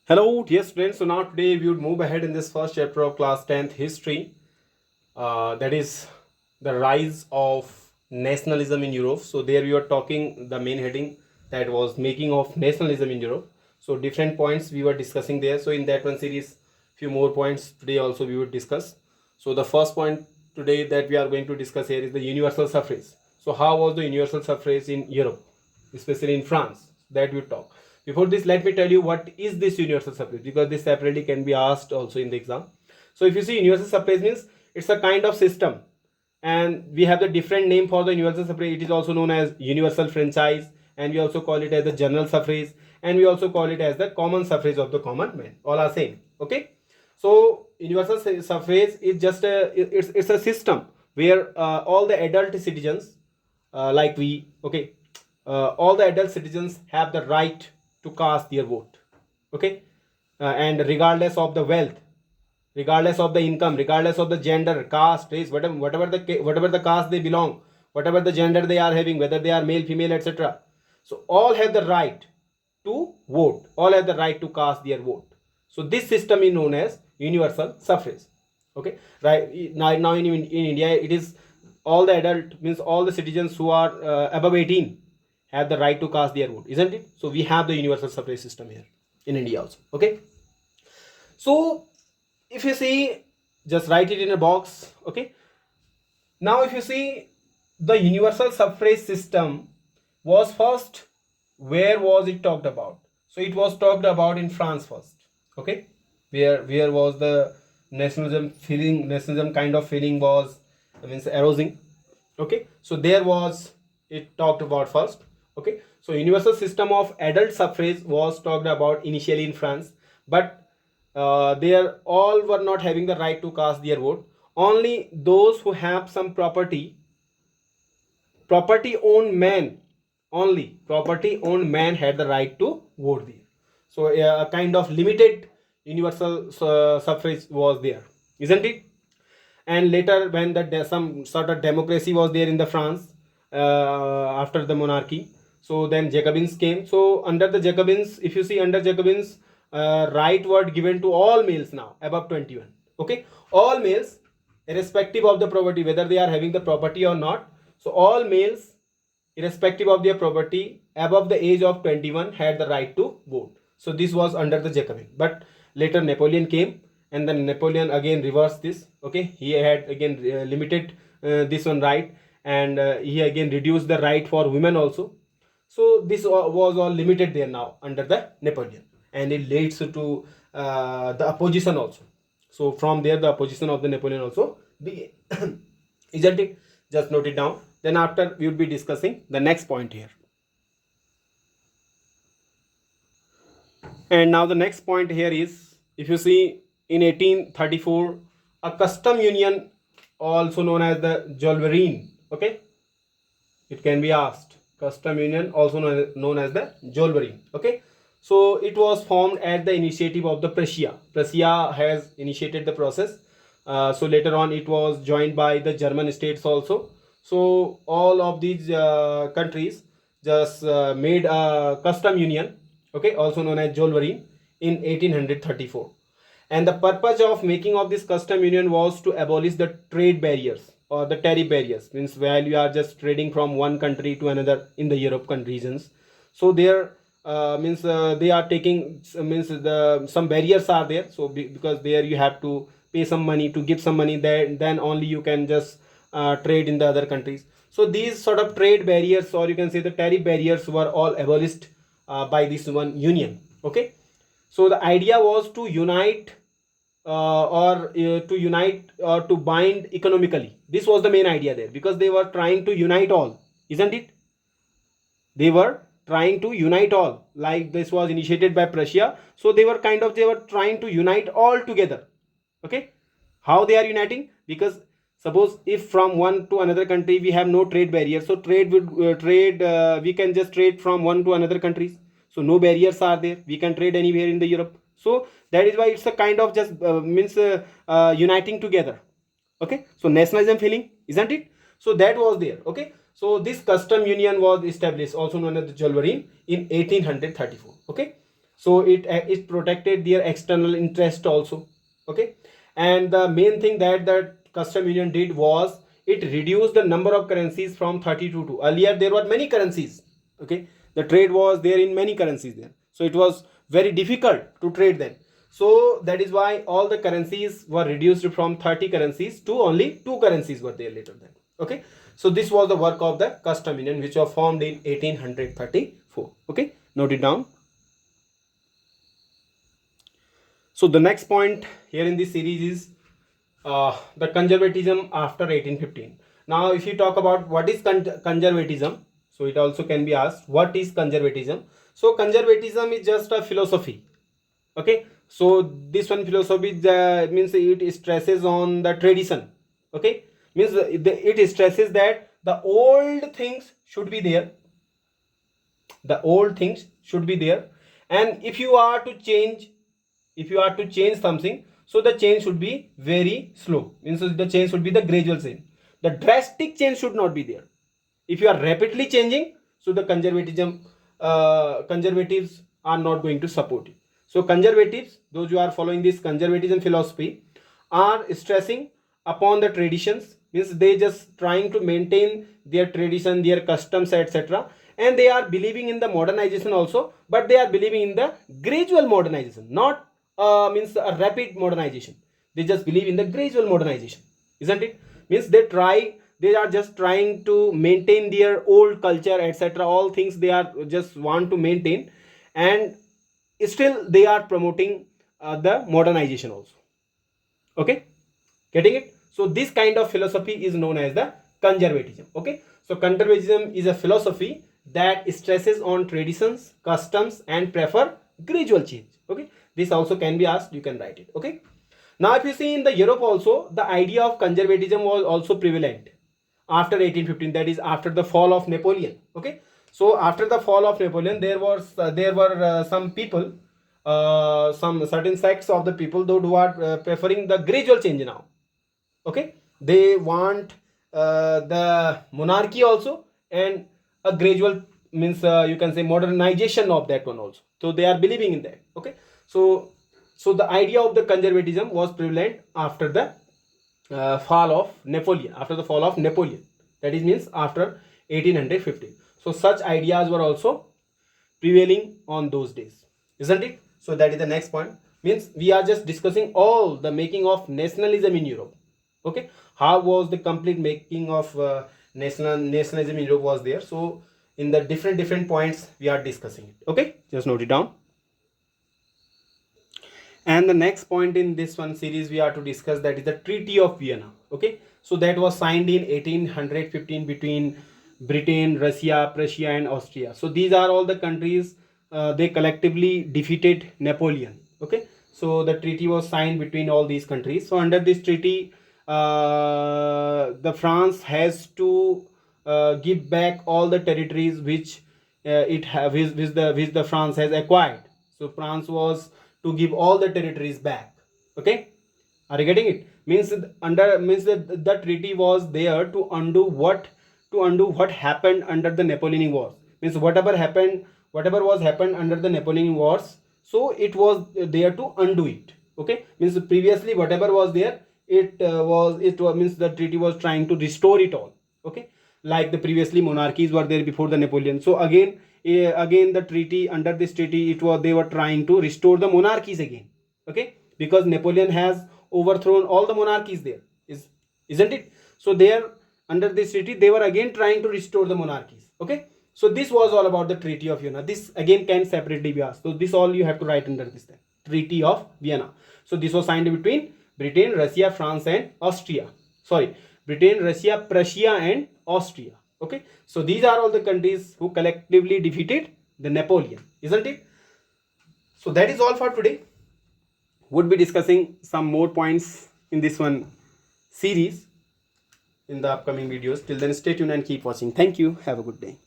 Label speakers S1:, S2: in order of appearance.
S1: Hello, dear students. So now today we would move ahead in this first chapter of class 10th history. That is the rise of nationalism in Europe. So there we were talking the main heading that was making of nationalism in Europe. So different points we were discussing there. So in that one series, few more points today also we would discuss. So the first point today that we are going to discuss here is the universal suffrage. So how was the universal suffrage in Europe, especially in France? That we talk. Before this, let me tell you what is this universal suffrage, because this separately can be asked also in the exam. So if you see, universal suffrage means it's a kind of system, and we have the different name for the universal suffrage. It is also known as universal franchise, and we also call it as the general suffrage, and we also call it as the common suffrage of the common man. All are same. Okay. So universal suffrage is just it's a system where all the adult citizens, like we, okay, all the adult citizens have the right to cast their vote. Okay. And regardless of the wealth, regardless of the income, regardless of the gender, caste, race, whatever the caste they belong, whatever the gender they are having, whether they are male, female, etc., so all have the right to vote, all have the right to cast their vote. So this system is known as universal suffrage. Okay. Right now in India, it is all the adult, means all the citizens who are above 18 have the right to cast their vote, isn't it? So we have the universal suffrage system here in India also. Okay. So if you see, just write it in a box. Okay. Now if you see, the universal suffrage system was first, where was it talked about? So it was talked about in France first. Okay. Where was the nationalism kind of feeling was, means, arousing. Okay. So there was it talked about first. Okay. So universal system of adult suffrage was talked about initially in France, but they are all were not having the right to cast their vote. Only those who have some property owned man, only property owned man had the right to vote there. So a kind of limited universal suffrage was there, isn't it? And later, when some sort of democracy was there in the France, after the monarchy, so then Jacobins came. So under the Jacobins, if you see, under Jacobins, right were given to all males now above 21. Okay. All males, irrespective of the property, whether they are having the property or not, so all males, irrespective of their property, above the age of 21 had the right to vote. So this was under the Jacobin. But later Napoleon came, and then Napoleon again reversed this. Okay. He had again limited this one right, and he again reduced the right for women also. So this was all limited there now under the Napoleon, and it leads to the opposition also. So from there, the opposition of the Napoleon also began. Isn't it? Just note it down. Then after, we will be discussing the next point here. And now the next point here is, if you see, in 1834, a custom union, also known as the Zollverein. Okay. It can be asked. Custom union, also known as the Zollverein. Okay. So it was formed at the initiative of the Prussia. Prussia has initiated the process. So later on, it was joined by the German states also. So all of these countries just made a custom union. Okay, also known as Zollverein, in 1834. And the purpose of making of this custom union was to abolish the trade barriers or the tariff barriers, means while you are just trading from one country to another in the European regions. So there means they are taking, means some barriers are there. So because there you have to pay some money, to give some money, then only you can just trade in the other countries. So these sort of trade barriers, or you can say the tariff barriers, were all abolished by this one union. Okay. So the idea was to unite or to bind economically. This was the main idea there, because they were trying to unite all, isn't it? They were trying to unite all, like this was initiated by Prussia. So they were trying to unite all together. Okay. How they are uniting? Because suppose if from one to another country we have no trade barrier, so we can just trade from one to another countries. So no barriers are there, we can trade anywhere in the Europe. So that is why it's a kind of just means uniting together. Okay. So nationalism feeling, isn't it? So that was there. Okay. So this custom union was established, also known as the Zollverein, in 1834. Okay. So it protected their external interest also. Okay. And the main thing that the custom union did was it reduced the number of currencies from 30 to 2. Earlier there were many currencies. Okay. The trade was there in many currencies there, so it was very difficult to trade then. So that is why all the currencies were reduced from 30 currencies to only 2 currencies were there later then. Okay. So this was the work of the custom union, which was formed in 1834. Okay. Note it down. So the next point here in this series is the conservatism after 1815. Now, if you talk about what is conservatism, so it also can be asked, what is conservatism? So conservatism is just a philosophy. Okay. So this one philosophy means it stresses on the tradition. Okay. Means it stresses that the old things should be there. The old things should be there. And if you are to change something, so the change should be very slow. Means the change should be the gradual change. The drastic change should not be there. If you are rapidly changing, so the conservatives are not going to support it. So conservatives, those who are following this conservatism philosophy, are stressing upon the traditions. Means they just trying to maintain their tradition, their customs, etc. And they are believing in the modernization also, but they are believing in the gradual modernization, not means a rapid modernization. They just believe in the gradual modernization, isn't it? Means they are just trying to maintain their old culture, etc. All things they are just want to maintain, and still they are promoting the modernization also. Okay, getting it? So this kind of philosophy is known as the conservatism. Okay, so conservatism is a philosophy that stresses on traditions, customs, and prefer gradual change. Okay, this also can be asked, you can write it. Okay, now if you see in the Europe also, the idea of conservatism was also prevalent after 1815, that is after the fall of Napoleon. Okay, so after the fall of Napoleon, there were some people, some certain sects of the people who are preferring the gradual change now. Okay, they want the monarchy also, and a gradual, means you can say modernization of that one also. So they are believing in that. Okay, so the idea of the conservatism was prevalent after the fall of Napoleon, that is means after 1815. So such ideas were also prevailing on those days, isn't it? So that is the next point. Means we are just discussing all the making of nationalism in Europe. Okay, how was the complete making of nationalism in Europe was there. So in the different points we are discussing it. Okay, just note it down. And the next point in this one series we are to discuss, that is the Treaty of Vienna. Okay, so that was signed in 1815 between Britain, Russia, Prussia, and Austria. So these are all the countries, they collectively defeated Napoleon. Okay, so the treaty was signed between all these countries. So under this treaty, the France has to give back all the territories which which the France has acquired. So France was to give all the territories back. Okay, are you getting it? Means the treaty was there to undo what happened under the Napoleonic Wars. Means whatever was happened under the Napoleonic Wars, so it was there to undo it. Okay, means previously whatever was there, it means the treaty was trying to restore it all. Okay, like the previously monarchies were there before the Napoleon. So again the treaty, under this treaty, they were trying to restore the monarchies again. Okay, because Napoleon has overthrown all the monarchies there, isn't it? So there, under this treaty, they were again trying to restore the monarchies. Okay, so this was all about the Treaty of Vienna. This again can separately be asked. So this all you have to write under this then. Treaty of Vienna. So this was signed between Britain, Russia, France, and Austria. Sorry, Britain, Russia, Prussia, and Austria. Okay, so these are all the countries who collectively defeated the Napoleon, isn't it? So that is all for today. Would be discussing some more points in this one series in the upcoming videos. Till then, stay tuned and keep watching. Thank you. Have a good day.